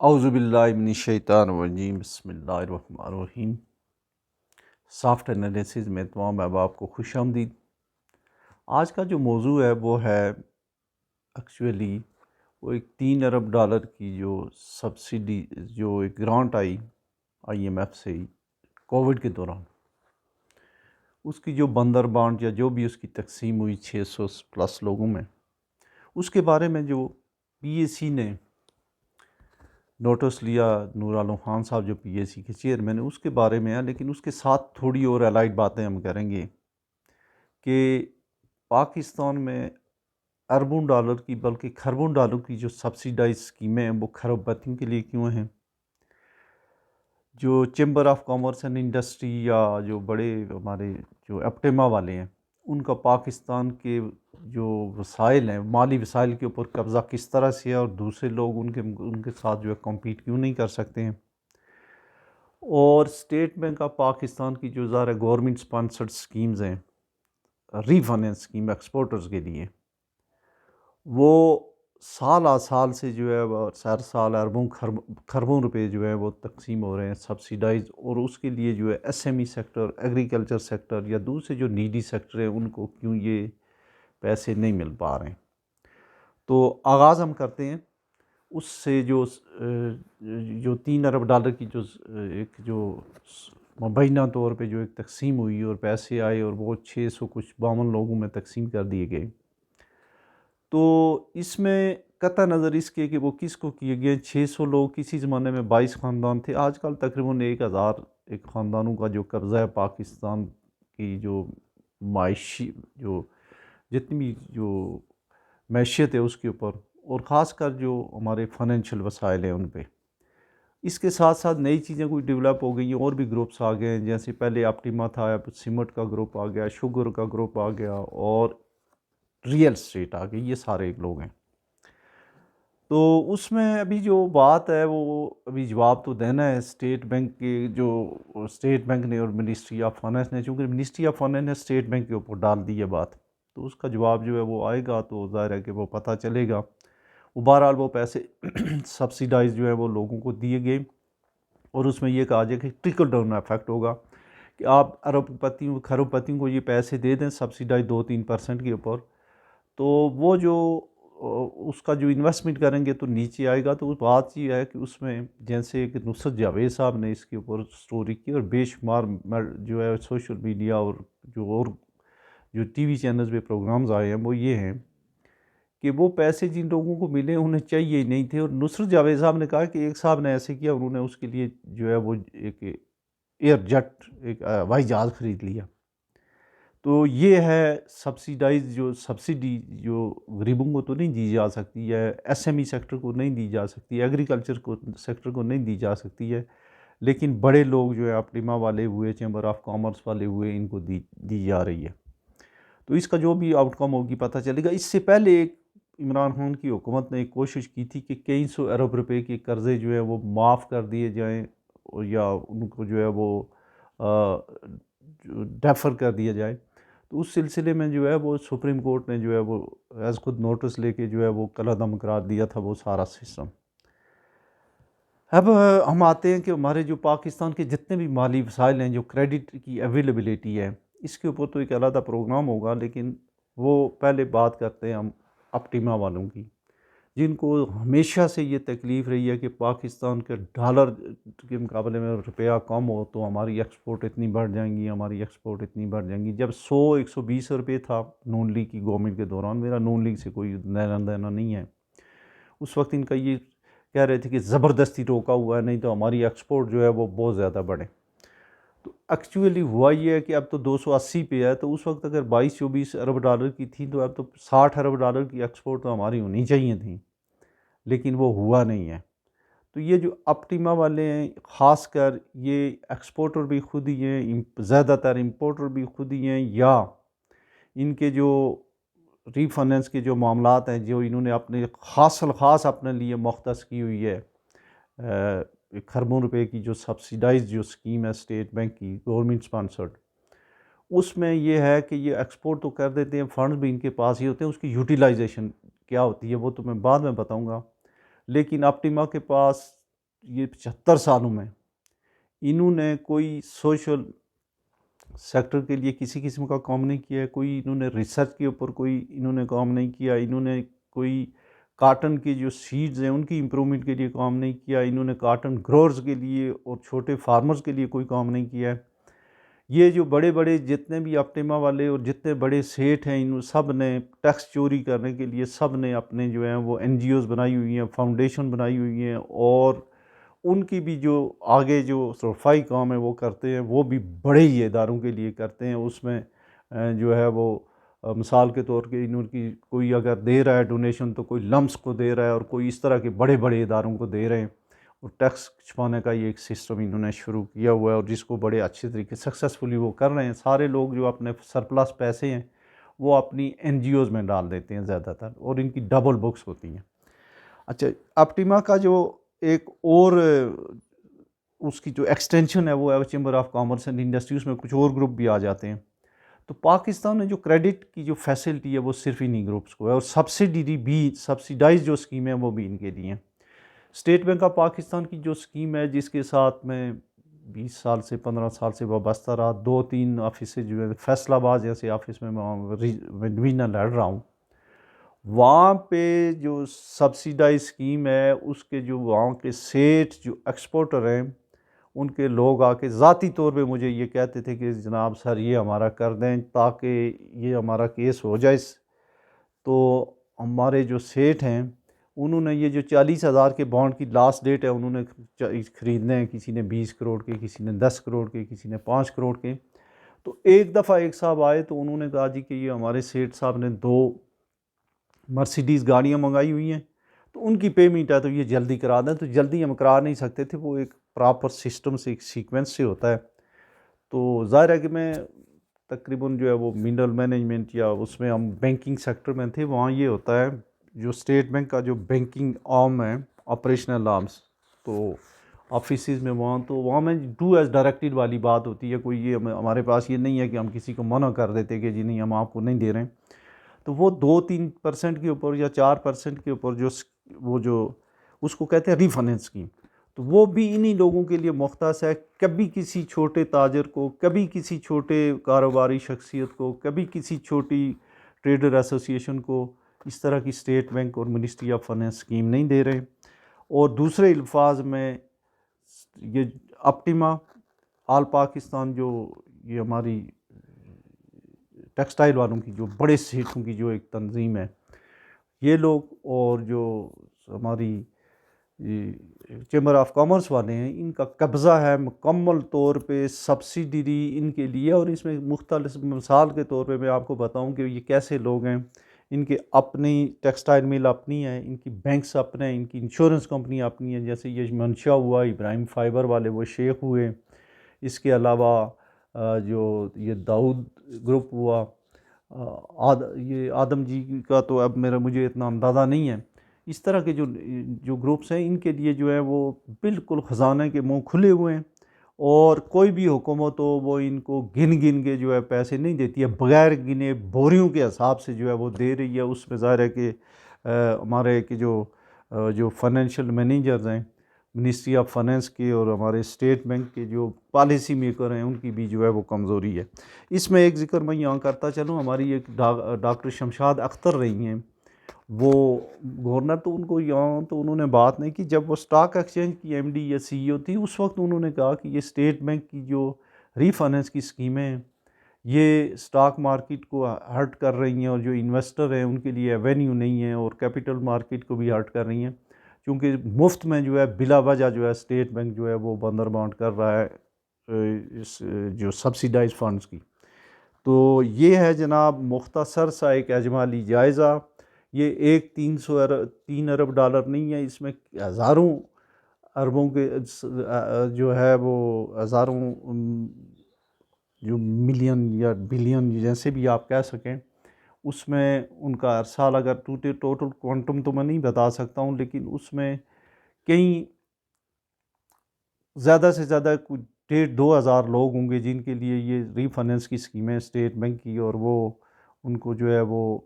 اعوذ باللہ من الشیطان الرجیم بسم اللہ الرحمن الرحیم۔ سافٹ انالیسز میں تمام احباب کو خوش آمدید۔ آج کا جو موضوع ہے وہ ہے ایکچولی وہ ایک $3 ارب کی جو سبسڈی جو ایک گرانٹ آئی IMF سے کووڈ کے دوران، اس کی جو بندر بانٹ یا جو بھی اس کی تقسیم ہوئی 600 پلس لوگوں میں، اس کے بارے میں جو PAC نے نوٹس لیا، نور عالم خان صاحب جو PAC کے چیئرمین ہیں، اس کے بارے میں ہے۔ لیکن اس کے ساتھ تھوڑی اور الائڈ باتیں ہم کریں گے کہ پاکستان میں اربوں ڈالر کی بلکہ کھربوں ڈالر کی جو سبسیڈائز اسکیمیں ہیں وہ کھرب پتیوں کے لیے کیوں ہیں، جو chamber of commerce and industry یا جو بڑے ہمارے جو اپٹیما والے ہیں، ان کا پاکستان کے جو وسائل ہیں، مالی وسائل کے اوپر قبضہ کس طرح سے ہے، اور دوسرے لوگ ان کے ساتھ جو ہے کمپیٹ کیوں نہیں کر سکتے ہیں، اور اسٹیٹ بینک آف پاکستان کی جو ظاہر گورنمنٹ سپانسرڈ اسکیمز ہیں، ری فائنینس اسکیم ایکسپورٹرز کے لیے، وہ سال آ سال سے جو ہے وہ ہر سال اربوں کھربوں روپے جو ہے وہ تقسیم ہو رہے ہیں سبسیڈائز، اور اس کے لیے جو ہے SME سیکٹر، ایگریکلچر سیکٹر یا دوسرے جو نیڈی سیکٹر ہیں ان کو کیوں یہ پیسے نہیں مل پا رہے ہیں۔ تو آغاز ہم کرتے ہیں اس سے جو $3 ارب کی جو مبینہ طور پہ جو ایک تقسیم ہوئی اور پیسے آئے اور وہ 652 لوگوں میں تقسیم کر دیے گئے۔ تو اس میں قطع نظر اس کے کہ وہ کس کو کیے گئے، 600 لوگ، کسی زمانے میں 22 خاندان تھے، آج کل تقریباً 1000 ایک خاندانوں کا جو قبضہ ہے پاکستان کی جو معاشی جو جتنی بھی جو معیشت ہے اس کے اوپر، اور خاص کر جو ہمارے فائنینشیل وسائل ہیں ان پہ۔ اس کے ساتھ ساتھ نئی چیزیں کوئی ڈیولپ ہو گئی ہیں، اور بھی گروپس آ گئے ہیں، جیسے پہلے آپٹیما تھا، اب سیمنٹ کا گروپ آ گیا، شوگر کا گروپ آ گیا، اور ریئل اسٹیٹ آ گئی، یہ سارے ایک لوگ ہیں۔ تو اس میں ابھی جو بات ہے وہ ابھی جواب تو دینا ہے اسٹیٹ بینک کے جو اسٹیٹ بینک نے اور منسٹری آف فائنینس نے، چونکہ منسٹری آف فائنینس نے اسٹیٹ بینک کے اوپر ڈال دی ہے بات، تو اس کا جواب جو ہے وہ آئے گا، تو ظاہر ہے کہ وہ پتہ چلے گا۔ وہ بہرحال وہ پیسے سبسیڈائز جو ہے وہ لوگوں کو دیے گئے، اور اس میں یہ کہا جائے کہ ٹرکل ڈاؤن ایفیکٹ ہوگا کہ آپ ارب پتیوں کھرب پتیوں کو یہ پیسے دے دیں سبسیڈائز 2-3% کے اوپر، تو وہ جو اس کا جو انویسٹمنٹ کریں گے تو نیچے آئے گا۔ تو بات یہ ہے کہ اس میں جیسے کہ نصرت جاوید صاحب نے اس کے اوپر سٹوری کی، اور بے شمار جو ہے سوشل میڈیا اور جو ٹی وی چینلز پہ پروگرامز آئے ہیں وہ یہ ہیں کہ وہ پیسے جن لوگوں کو ملے انہیں چاہیے ہی نہیں تھے، اور نصرت جاوید صاحب نے کہا کہ ایک صاحب نے ایسے کیا، انہوں نے اس کے لیے جو ہے وہ ایک ایئر جٹ ایک ہوائی جہاز خرید لیا۔ تو یہ ہے سبسیڈائز جو سبسڈی جو غریبوں کو تو نہیں دی جا سکتی ہے، SME سیکٹر کو نہیں دی جا سکتی، ایگریکلچر سیکٹر کو نہیں دی جا سکتی ہے، لیکن بڑے لوگ جو ہے اپٹیما والے ہوئے، چیمبر آف کامرس والے ہوئے، ان کو دی جا رہی ہے۔ تو اس کا جو بھی آؤٹ کم ہوگی پتہ چلے گا۔ اس سے پہلے ایک عمران خان کی حکومت نے ایک کوشش کی تھی کہ کئی سو ارب روپے کے قرضے جو ہے وہ معاف کر دیے جائیں، یا ان کو جو ہے وہ ڈیفر کر دیا جائے۔ تو اس سلسلے میں جو ہے وہ سپریم کورٹ نے جو ہے وہ ایز خود نوٹس لے کے جو ہے وہ کالعدم قرار دیا تھا وہ سارا سسٹم۔ اب ہم آتے ہیں کہ ہمارے جو پاکستان کے جتنے بھی مالی وسائل ہیں، جو کریڈٹ کی اویلیبلٹی ہے، اس کے اوپر تو ایک علیحدہ پروگرام ہوگا، لیکن وہ پہلے بات کرتے ہیں ہم اپٹیما والوں کی، جن کو ہمیشہ سے یہ تکلیف رہی ہے کہ پاکستان کے ڈالر کے مقابلے میں روپیہ کم ہو تو ہماری ایکسپورٹ اتنی بڑھ جائیں گی، ہماری ایکسپورٹ اتنی بڑھ جائیں گی۔ جب 120 روپے تھا نون لیگ کی گورنمنٹ کے دوران، میرا نون لیگ سے کوئی لینا دینا نہیں ہے، اس وقت ان کا یہ کہہ رہے تھے کہ زبردستی روکا ہوا ہے، نہیں تو ہماری ایکسپورٹ جو ہے وہ بہت زیادہ بڑھے۔ تو ایکچولی ہوا یہ ہے کہ اب تو 280 پہ ہے، تو اس وقت اگر 22-24 ارب ڈالر کی تھی تو اب تو 60 ارب ڈالر کی ایکسپورٹ تو ہماری ہونی چاہیے تھیں، لیکن وہ ہوا نہیں ہے۔ تو یہ جو اپٹیما والے ہیں، خاص کر یہ ایکسپورٹر بھی خود ہی ہیں، زیادہ تر امپورٹر بھی خود ہی ہیں، یا ان کے جو ری فائنینس کے جو معاملات ہیں جو انہوں نے اپنے خاص اپنے لیے مختص کی ہوئی ہے، کھربوں روپے کی جو سبسیڈائز جو اسکیم ہے اسٹیٹ بینک کی گورنمنٹ سپانسرڈ، اس میں یہ ہے کہ یہ ایکسپورٹ تو کر دیتے ہیں، فنڈز بھی ان کے پاس ہی ہوتے ہیں، اس کی یوٹیلائزیشن کیا ہوتی ہے وہ تو میں بعد میں بتاؤں گا۔ لیکن اپٹیما کے پاس یہ 75 سالوں میں انہوں نے کوئی سوشل سیکٹر کے لیے کسی قسم کا کام نہیں کیا ہے، کوئی انہوں نے ریسرچ کے اوپر کوئی انہوں نے کام نہیں کیا، انہوں نے کوئی کاٹن کی جو سیڈز ہیں ان کی امپرومنٹ کے لیے کام نہیں کیا، انہوں نے کاٹن گروورز کے لیے اور چھوٹے فارمرز کے لیے کوئی کام نہیں کیا ہے۔ یہ جو بڑے بڑے جتنے بھی اپٹیما والے اور جتنے بڑے سیٹ ہیں، ان سب نے ٹیکس چوری کرنے کے لیے سب نے اپنے جو ہیں وہ این جی اوز بنائی ہوئی ہیں، فاؤنڈیشن بنائی ہوئی ہیں، اور ان کی بھی جو آگے جو صفائی کام ہے وہ کرتے ہیں، وہ بھی بڑے ہی اداروں کے لیے کرتے ہیں۔ اس میں جو ہے وہ مثال کے طور پہ ان کی کوئی اگر دے رہا ہے ڈونیشن تو کوئی لمس کو دے رہا ہے، اور کوئی اس طرح کے بڑے بڑے اداروں کو دے رہے ہیں، اور ٹیکس چھپانے کا یہ ایک سسٹم انہوں نے شروع کیا ہوا ہے، اور جس کو بڑے اچھے طریقے سکسیسفلی وہ کر رہے ہیں۔ سارے لوگ جو اپنے سرپلس پیسے ہیں وہ اپنی این جی اوز میں ڈال دیتے ہیں زیادہ تر، اور ان کی ڈبل بکس ہوتی ہیں۔ اچھا، اپٹیما کا جو ایک اور اس کی جو ایکسٹینشن ہے وہ ہے chamber of commerce and industry, اس میں کچھ اور گروپ بھی آ جاتے ہیں۔ تو پاکستان میں جو کریڈٹ کی جو فیسلٹی ہے وہ صرف انہی گروپس کو ہے، اور سبسڈی بھی سبسیڈائز جو اسکیم ہے وہ بھی ان کے لیے ہیں۔ اسٹیٹ بینک آف پاکستان کی جو اسکیم ہے، جس کے ساتھ میں 20 سال سے 15 سال سے وابستہ رہا، 2-3 آفیسیں جو ہے فیصل آباد جیسے آفس میں ڈویژنل لڑ رہا ہوں، وہاں پہ جو سبسیڈائز اسکیم ہے اس کے جو وہاں کے سیٹ جو ایکسپورٹر ہیں، ان کے لوگ آ کے ذاتی طور پہ مجھے یہ کہتے تھے کہ جناب سر یہ ہمارا کر دیں تاکہ یہ ہمارا کیس ہو جائے۔ تو ہمارے جو سیٹ ہیں انہوں نے یہ جو 40,000 کے بانڈ کی لاسٹ ڈیٹ ہے، انہوں نے خریدنے ہیں، کسی نے 20 کروڑ کے، کسی نے 10 کروڑ کے، کسی نے 5 کروڑ کے۔ تو ایک دفعہ ایک صاحب آئے تو انہوں نے کہا جی کہ یہ ہمارے سیٹ صاحب نے 2 مرسیڈیز گاڑیاں منگائی ہوئی ہیں، تو ان کی پیمنٹ ہے تو یہ جلدی کرا دیں۔ تو جلدی ہم کرا نہیں سکتے تھے، وہ ایک پراپر سسٹم سے ایک سیکوینس سے ہوتا ہے۔ تو ظاہر ہے کہ میں تقریباً جو ہے وہ منرل مینجمنٹ یا اس میں ہم بینکنگ سیکٹر میں تھے، وہاں یہ ہوتا ہے جو اسٹیٹ بینک کا جو بینکنگ آرم ہے، آپریشنل آرمس، تو آفیسز میں وہاں میں ڈو ایز ڈائریکٹڈ والی بات ہوتی ہے۔ کوئی یہ ہمارے پاس یہ نہیں ہے کہ ہم کسی کو منع کر دیتے کہ جی نہیں ہم آپ کو نہیں دے رہے ہیں۔ تو وہ 2-3% کے اوپر یا 4% کے اوپر جو اس کو کہتے ہیں ری فائننس اسکیم، تو وہ بھی انہی لوگوں کے لیے مختص ہے۔ کبھی کسی چھوٹے تاجر کو، کبھی کسی چھوٹے کاروباری شخصیت کو، کبھی کسی چھوٹی ٹریڈر ایسوسی ایشن کو اس طرح کی اسٹیٹ بینک اور منسٹری آف فائننس اسکیم نہیں دے رہے۔ اور دوسرے الفاظ میں یہ اپٹیما آل پاکستان جو یہ ہماری ٹیکسٹائل والوں کی جو بڑے سیٹوں کی جو ایک تنظیم ہے، یہ لوگ اور جو ہماری چیمبر آف کامرس والے ہیں، ان کا قبضہ ہے مکمل طور پہ سبسڈی ان کے لیے۔ اور اس میں مختلف مثال کے طور پہ میں آپ کو بتاؤں کہ یہ کیسے لوگ ہیں۔ ان کے اپنی ٹیکسٹائل مل اپنی ہیں، ان کی بینکس اپنے ہیں، ان کی انشورنس کمپنی اپنی ہیں، جیسے یہ منشا ہوا، ابراہیم فائبر والے وہ شیخ ہوئے، اس کے علاوہ جو یہ داؤد گروپ ہوا، یہ آدم جی کا تو اب مجھے اتنا اندازہ نہیں ہے۔ اس طرح کے جو گروپس ہیں، ان کے لیے جو ہے وہ بالکل خزانے کے منہ کھلے ہوئے ہیں، اور کوئی بھی حکومت ہو وہ ان کو گن کے جو ہے پیسے نہیں دیتی ہے، بغیر گنے بوریوں کے حساب سے جو ہے وہ دے رہی ہے۔ اس میں ظاہر ہے کہ ہمارے کہ جو فائنینشیل مینیجرز ہیں منسٹری آف فائنینس کے اور ہمارے اسٹیٹ بینک کے جو پالیسی میکر ہیں، ان کی بھی جو ہے وہ کمزوری ہے۔ اس میں ایک ذکر میں یہاں کرتا چلوں، ہماری ایک ڈاکٹر شمشاد اختر رہی ہیں، وہ گورنر، تو ان کو یہاں تو انہوں نے بات نہیں کی۔ جب وہ اسٹاک ایکسچینج کی ایم ڈی یا سی ای او تھی، اس وقت انہوں نے کہا کہ یہ اسٹیٹ بینک کی جو ری فائننس کی اسکیمیں ہیں یہ اسٹاک مارکیٹ کو ہرٹ کر رہی ہیں، اور جو انویسٹر ہیں ان کے لیے ایوینیو نہیں ہے، اور کیپٹل مارکیٹ کو بھی ہرٹ کر رہی ہیں، کیونکہ مفت میں جو ہے بلا وجہ جو ہے اسٹیٹ بینک جو ہے وہ بندر بانٹ کر رہا ہے اس جو سبسیڈائز فنڈز کی۔ تو یہ ہے جناب مختصر سا ایک اجمالی جائزہ۔ یہ ایک 3 ارب ڈالر نہیں ہے، اس میں ہزاروں اربوں کے جو ہے وہ ہزاروں جو ملین یا بلین جیسے بھی آپ کہہ سکیں، اس میں ان کا ہر سال اگر ٹوٹل کوانٹم تو میں نہیں بتا سکتا ہوں، لیکن اس میں کئی زیادہ سے زیادہ کچھ 1,500-2 ہزار لوگ ہوں گے جن کے لیے یہ ری فائننس کی اسکیمیں اسٹیٹ بینک کی، اور وہ ان کو جو ہے وہ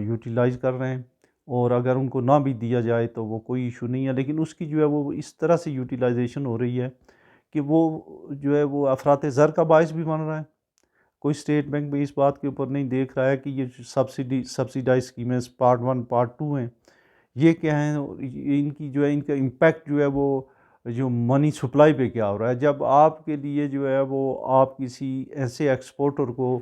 یوٹیلائز کر رہے ہیں۔ اور اگر ان کو نہ بھی دیا جائے تو وہ کوئی ایشو نہیں ہے، لیکن اس کی جو ہے وہ اس طرح سے یوٹیلائزیشن ہو رہی ہے کہ وہ جو ہے وہ افراط زر کا باعث بھی بن رہا ہے۔ کوئی اسٹیٹ بینک بھی اس بات کے اوپر نہیں دیکھ رہا ہے کہ یہ سبسیڈائز اسکیمیں پارٹ 1 پارٹ 2 ہیں، یہ کیا ہیں، ان کی جو ہے ان کا امپیکٹ جو ہے وہ جو منی سپلائی پہ کیا ہو رہا ہے۔ جب آپ کے لیے جو ہے وہ آپ کسی ایسے ایکسپورٹر کو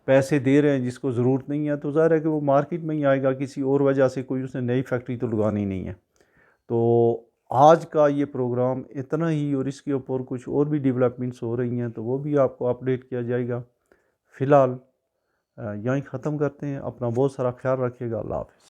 پیسے دے رہے ہیں جس کو ضرورت نہیں ہے، تو ظاہر ہے کہ وہ مارکیٹ میں ہی آئے گا، کسی اور وجہ سے کوئی اس نے نئی فیکٹری تو لگانی نہیں ہے۔ تو آج کا یہ پروگرام اتنا ہی، اور اس کے اوپر کچھ اور بھی ڈیولپمنٹس ہو رہی ہیں تو وہ بھی آپ کو اپڈیٹ کیا جائے گا۔ فی الحال یہیں ختم کرتے ہیں، اپنا بہت سارا خیال رکھیے گا، اللہ حافظ۔